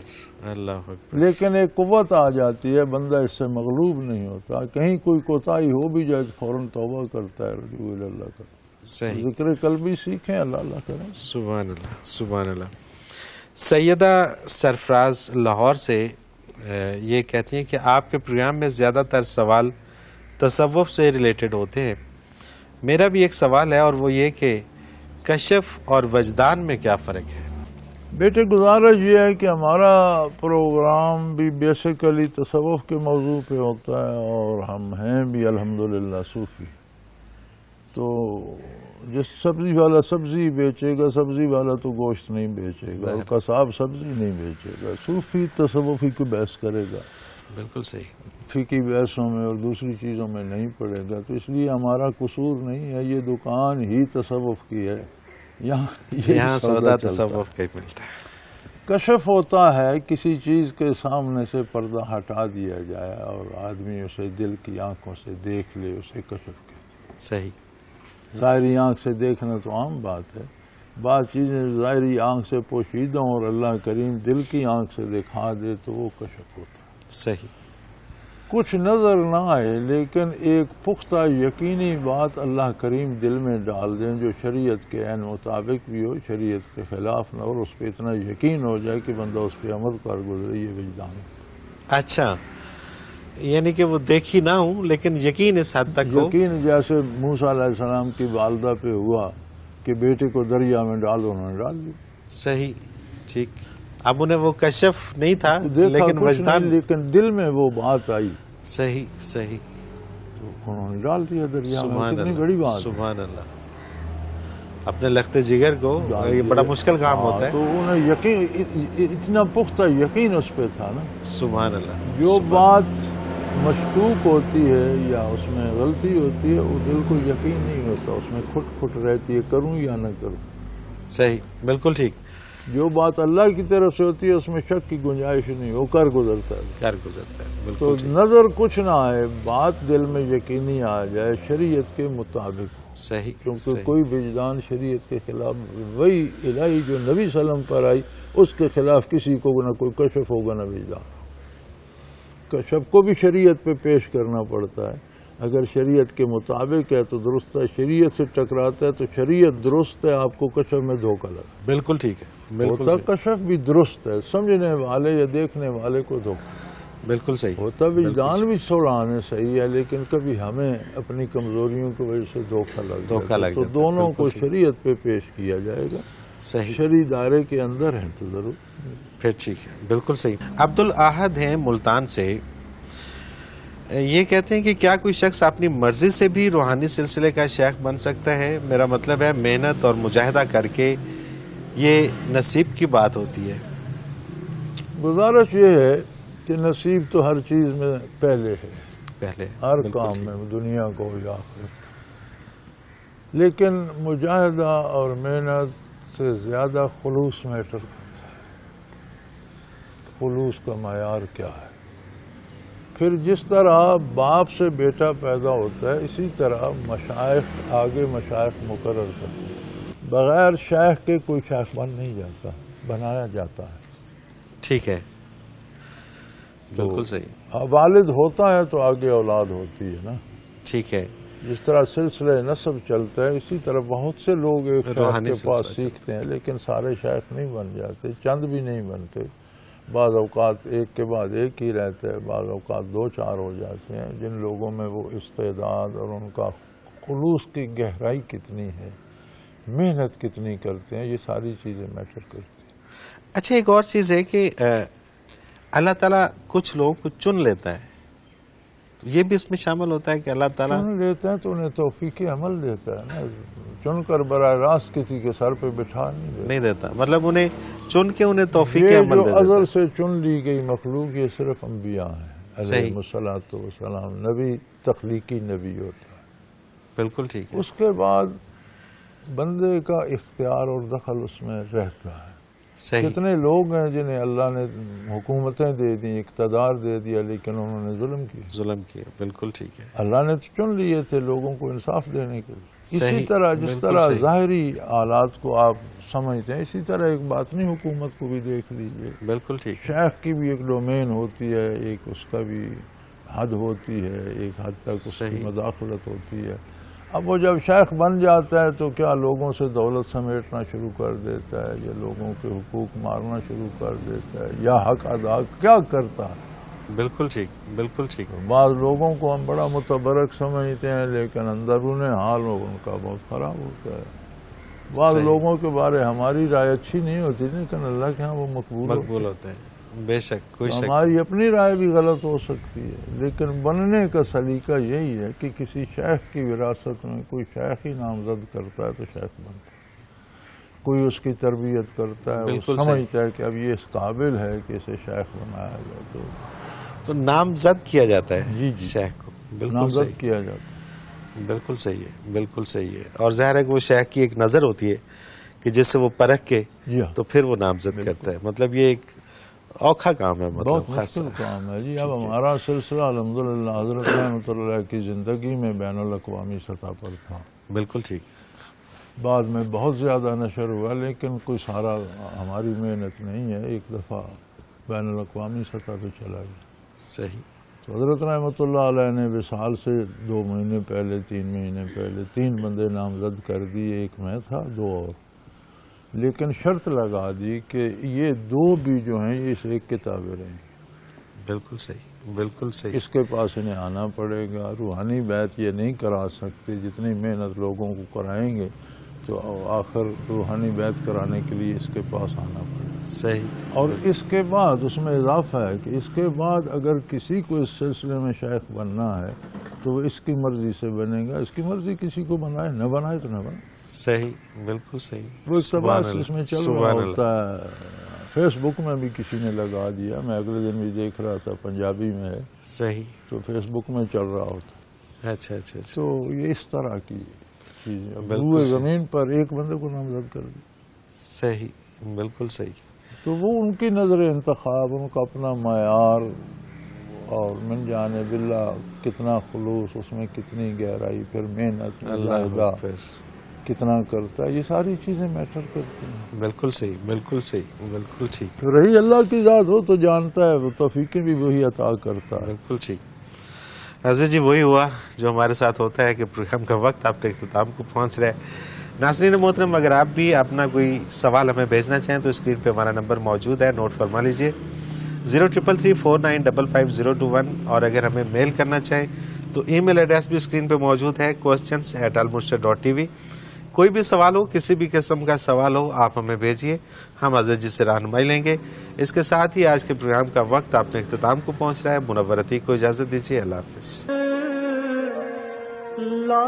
اللہ اکبر. لیکن ایک قوت آ جاتی ہے، بندہ اس سے مغلوب نہیں ہوتا. کہیں کوئی کوتاہی ہو بھی جائے تو فوراً توبہ کرتا ہے، رجوع اللہ کرتا ہے. صحیح. ذکر قلبی سیکھیں، اللہ اللہ کریں. سبحان اللہ. سبحان اللہ. سیدہ سرفراز لاہور سے یہ کہتی ہیں کہ آپ کے پروگرام میں زیادہ تر سوال تصوف سے ریلیٹڈ ہوتے ہیں. میرا بھی ایک سوال ہے اور وہ یہ کہ کشف اور وجدان میں کیا فرق ہے؟ بیٹے گزارش یہ ہے کہ ہمارا پروگرام بھی بیسیکلی تصوف کے موضوع پہ ہوتا ہے اور ہم ہیں بھی الحمدللہ صوفی. تو جس سبزی والا سبزی بیچے گا، سبزی والا تو گوشت نہیں بیچے گا، اور قصاب سبزی نہیں بیچے گا. صوفی تصوفی کو بحث کرے گا. بالکل صحیح. فقہی بحثوں میں اور دوسری چیزوں میں نہیں پڑے گا. تو اس لیے ہمارا قصور نہیں ہے، یہ دکان ہی تصوف کی ہے. یہاں سودا تصوف کا ہی ملتا ہے. کشف ہوتا ہے کسی چیز کے سامنے سے پردہ ہٹا دیا جائے اور آدمی اسے دل کی آنکھوں سے دیکھ لے، اسے کشف کہتے ہیں. صحیح. ظاہری آنکھ سے دیکھنا تو عام بات ہے. بعض چیزیں ظاہری آنکھ سے پوشیدہ ہوں اور اللہ کریم دل کی آنکھ سے دکھا دے تو وہ کشف ہوتا ہے. صحیح. کچھ نظر نہ آئے لیکن ایک پختہ یقینی بات اللہ کریم دل میں ڈال دیں جو شریعت کے عین مطابق بھی ہو، شریعت کے خلاف نہ، اور اس پہ اتنا یقین ہو جائے کہ بندہ اس پہ عمل کر گزرے. یہ وجدان. اچھا، یعنی کہ وہ دیکھی نہ ہوں لیکن یقین اس حد تک ہو. یقین جیسے موسیٰ علیہ السلام کی والدہ پہ ہوا کہ بیٹے کو دریا میں ڈالو، انہوں نے ڈال دیا. صحیح. ٹھیک. اب انہیں وہ کشف نہیں تھا لیکن وجدان، لیکن دل میں وہ بات آئی. صحیح. صحیح. انہوں نے ڈال دیا دریا میں. سبحان کتنی اللہ. بڑی بات. سبحان اللہ. اپنے لخت جگر کو، یہ بڑا مشکل کام ہوتا ہے. تو انہیں یقین، اتنا پختہ یقین اس پہ تھا نا. سبحان اللہ. جو بات مشکوک ہوتی ہے یا اس میں غلطی ہوتی ہے وہ دل کو یقین نہیں ہوتا، اس میں کھٹ کھٹ رہتی ہے، کروں یا نہ کروں. صحیح. بالکل ٹھیک. جو بات اللہ کی طرف سے ہوتی ہے اس میں شک کی گنجائش نہیں، وہ کر گزرتا ہے. کر گزرتا ہے. تو بالکل ٹھیک. نظر کچھ نہ آئے، بات دل میں یقینی آ جائے شریعت کے مطابق. صحیح. کیونکہ کوئی وجدان شریعت کے خلاف، وہی الہی جو نبی صلی اللہ علیہ وسلم پر آئی اس کے خلاف کسی کو نہ کوئی کشف ہوگا نہ وجدان. کشف کو بھی شریعت پہ پیش کرنا پڑتا ہے. اگر شریعت کے مطابق ہے تو درست ہے، شریعت سے ٹکراتا ہے تو شریعت درست ہے، آپ کو کشف میں دھوکہ لگا. بالکل ٹھیک ہے. بالکل ہوتا صحیح. کشف بھی درست ہے، سمجھنے والے یا دیکھنے والے کو دھوکہ. بالکل صحیح. ہوتا وجدان بھی سوڑانے صحیح ہے، لیکن کبھی ہمیں اپنی کمزوریوں کی وجہ سے دھوکہ لگ جاتا ہے. تو دونوں کو شریعت پہ پیش کیا جائے گا. صحیح. شرعی دائرے کے اندر ہیں تو ضرور. پھر ٹھیک ہے. بالکل صحیح. عبدالاحد ہیں ملتان سے، یہ کہتے ہیں کہ کیا کوئی شخص اپنی مرضی سے بھی روحانی سلسلے کا شیخ بن سکتا ہے؟ میرا مطلب ہے محنت اور مجاہدہ کر کے یہ نصیب کی بات ہوتی ہے. گزارش یہ ہے کہ نصیب تو ہر چیز میں پہلے ہے، پہلے ہر کام میں، دنیا کو یا آخرت. لیکن مجاہدہ اور محنت سے زیادہ خلوص میٹر کرتا ہے. خلوص کا معیار کیا ہے؟ پھر جس طرح باپ سے بیٹا پیدا ہوتا ہے اسی طرح مشائخ آگے مشائخ مقرر کرتے ہیں. بغیر شیخ کے کوئی شیخ بن نہیں جاتا، بنایا جاتا ہے. ٹھیک ہے. بالکل صحیح. والد ہوتا ہے تو آگے اولاد ہوتی ہے نا. ٹھیک ہے. جس طرح سلسلہ نسب چلتا ہے اسی طرح بہت سے لوگ ایک شیخ کے پاس سیکھتے ہیں، لیکن سارے شیخ نہیں بن جاتے، چند بھی نہیں بنتے. بعض اوقات ایک کے بعد ایک ہی رہتا ہے، بعض اوقات دو چار ہو جاتے ہیں. جن لوگوں میں وہ استعداد اور ان کا خلوص کی گہرائی کتنی ہے، محنت کتنی کرتے ہیں، یہ ساری چیزیں میٹر کرتی ہیں۔ اچھا ایک اور چیز ہے کہ اللہ تعالیٰ کچھ لوگوں کو چن لیتا ہے، یہ بھی اس میں شامل ہوتا ہے کہ اللہ تعالیٰ چن لیتے ہیں تو انہیں توفیق عمل دیتا ہے نا، چن کر براہ راست کسی کے سر پہ بٹھا نہیں دیتا، مطلب انہیں چن کے انہیں توفیق یہ عمل جو دیتا ازل سے چن لی گئی مخلوق یہ صرف انبیاء ہیں صحیح، علیہم الصلاۃ والسلام۔ نبی تخلیقی نبی ہوتا ہے، بالکل ٹھیک ہے، اس کے بعد بندے کا اختیار اور دخل اس میں رہتا ہے۔ صحیح، کتنے لوگ ہیں جنہیں اللہ نے حکومتیں دے دی، اقتدار دے دیا، لیکن انہوں نے ظلم کیا۔ بالکل ٹھیک ہے، اللہ نے تو چن لیے تھے لوگوں کو انصاف دینے کے لیے۔ اسی صحیح، طرح جس بالکل طرح صحیح، ظاہری حالات کو آپ سمجھتے ہیں، اسی طرح ایک باطنی حکومت کو بھی دیکھ لیجئے۔ بالکل ٹھیک ہے، شیخ کی بھی ایک ڈومین ہوتی ہے، ایک اس کا بھی حد ہوتی ہے، ایک حد تک اس کی صحیح، مداخلت ہوتی ہے۔ اب وہ جب شیخ بن جاتا ہے تو کیا لوگوں سے دولت سمیٹنا شروع کر دیتا ہے، یا لوگوں کے حقوق مارنا شروع کر دیتا ہے، یا حق ادا کیا کرتا ہے؟ بالکل ٹھیک، بالکل ٹھیک، بعض لوگوں کو ہم بڑا متبرک سمجھتے ہیں لیکن اندرون حال ان کا بہت خراب ہوتا ہے۔ بعض صحیح، لوگوں کے بارے ہماری رائے اچھی نہیں ہوتی لیکن اللہ کے ہاں وہ مقبول ہوتا ہے، بے شک، کوئی شک ہماری اپنی رائے بھی غلط ہو سکتی ہے، لیکن بننے کا سلیقہ یہی ہے کہ کسی شیخ کی وراثت میں کوئی شیخ ہی نامزد کرتا ہے تو شیخ بنتا ہے، کوئی اس کی تربیت کرتا ہے، وہ بالکل سمجھتا ہے کہ اب یہ اس قابل ہے کہ اسے شیخ بنایا جائے تو نامزد کیا جاتا ہے جی جی، شیخ کو، بالکل نامزد صحیح، کیا جاتا ہے۔ بالکل صحیح ہے، بالکل صحیح ہے، اور ظاہر ہے کہ وہ شیخ کی ایک نظر ہوتی ہے کہ جس سے وہ پرکھ کے جی ہاں، تو پھر وہ نامزد کرتا ہے، مطلب یہ ایک اوکھا کام ہے، بہت مطلب خاصا مشکل کام ہے جی۔ اب ہمارا سلسلہ الحمدللہ حضرت رحمۃ اللہ کی زندگی میں بین الاقوامی سطح پر تھا، بالکل ٹھیک، بعد میں بہت زیادہ نشر ہوا لیکن کوئی سارا ہماری محنت نہیں ہے، ایک دفعہ بین الاقوامی سطح پہ چلا گیا۔ صحیح، تو حضرت رحمۃ اللہ علیہ نے وصال سے 2 مہینے پہلے 3 مہینے پہلے 3 بندے نامزد کر دیے، ایک میں تھا 2 اور، لیکن شرط لگا دی کہ یہ 2 بھی جو ہیں یہ اس ایک کے تابع رہیں گے، بالکل صحیح، بالکل صحیح، اس کے پاس انہیں آنا پڑے گا، روحانی بیعت یہ نہیں کرا سکتے، جتنی محنت لوگوں کو کرائیں گے تو آخر روحانی بیعت کرانے کے لیے اس کے پاس آنا پڑے گا۔ صحیح، اور اس کے بعد اس میں اضافہ ہے کہ اس کے بعد اگر کسی کو اس سلسلے میں شیخ بننا ہے تو وہ اس کی مرضی سے بنے گا، اس کی مرضی کسی کو بنائے نہ بنائے تو نہ بنائے، صحیح، بالکل صحیح، وہ اقتباس اس میں چل رہا سبحان ہوتا ہے۔ فیس بک میں بھی کسی نے لگا دیا، میں اگلے دن بھی دیکھ رہا تھا، پنجابی میں ہے صحیح، تو فیس بک میں چل رہا ہوتا ہے۔ اچھا اچھا اچھا، تو یہ اس طرح کی چیز اب بالکل روئے صحیح، زمین پر ایک بندے کو نامزد کر دیا، صحیح، بالکل صحیح، تو وہ ان کی نظر انتخاب، ان کا اپنا معیار، اور من جانب اللہ کتنا خلوص، اس میں کتنی گہرائی، پھر محنت اللہ مجاہدہ حافظ، کتنا کرتا ہے، یہ ساری چیزیں میٹر کرتی ہیں۔ بالکل صحیح، بالکل صحیح، بالکل ٹھیک، تو رہی اللہ کی ذات ہو تو جانتا ہے، وہ توفیقیں بھی وہی عطا کرتا ہے۔ بالکل ٹھیک۔ حضرت جی وہی ہوا جو ہمارے ساتھ ہوتا ہے کہ پروگرام کا وقت آپ کے اختتام کو پہنچ رہا ہے۔ ناظرین محترم، اگر آپ بھی اپنا کوئی سوال ہمیں بھیجنا چاہیں تو اسکرین پہ ہمارا نمبر موجود ہے، نوٹ فرما لیجئے 033349555021، اور اگر ہمیں میل کرنا چاہیں تو ای میل ایڈریس بھی اسکرین پہ موجود ہے questions@almurshid.tv۔ کوئی بھی سوال ہو، کسی بھی قسم کا سوال ہو، آپ ہمیں بھیجیے، ہم حضرت جی سے رہنمائی لیں گے۔ اس کے ساتھ ہی آج کے پروگرام کا وقت اپنے اختتام کو پہنچ رہا ہے۔ منور عتیق کو اجازت دیجیے، اللہ حافظ۔ لا